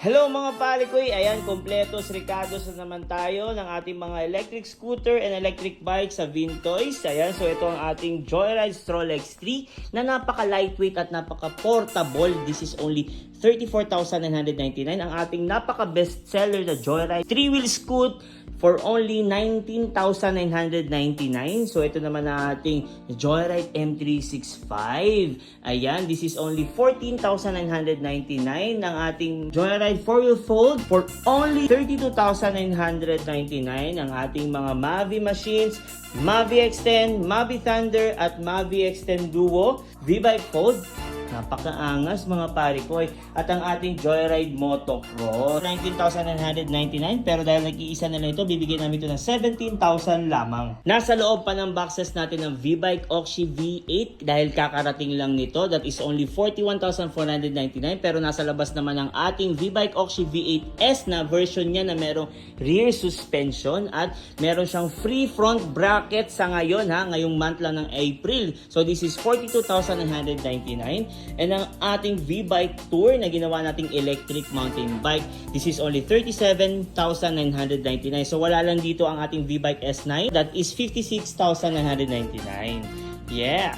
Hello mga palikoy! Ayan, kompleto Ricardos na naman tayo ng ating mga electric scooter and electric bike sa Vintoys. Ayan, so ito ang ating Joyride Stroll X3 na napaka-lightweight at napaka-portable. This is only 34,999. Ang ating napaka-bestseller na Joyride 3-wheel scoot for only 19,999. So ito naman ang ating Joyride M365. Ayan, this is only 14,999. Ang ating Joyride 4-wheel fold for only 32,999. Ang ating mga Mavi machines, Mavi X10, Mavi Thunder at Mavi X10 Duo V-Bike Fold. Napakaangas mga parikoy. At ang ating Joyride Motocross 19,999, pero dahil nag-iisa na lang ito, bibigyan namin ito ng 17,000 lamang. Nasa loob pa ng boxes natin ng V-Bike Oxy V8 dahil kakarating lang nito. That is only 41,499, pero nasa labas naman ang ating V-Bike Oxy V8S na version niya na merong rear suspension at meron siyang free front bracket sa ngayon, ngayong month lang ng April. So this is 42,999. And ang ating V-Bike Tour na ginawa nating electric mountain bike, this is only 37,999. So wala lang dito ang ating V-Bike S9, that is 56,999. Yeah!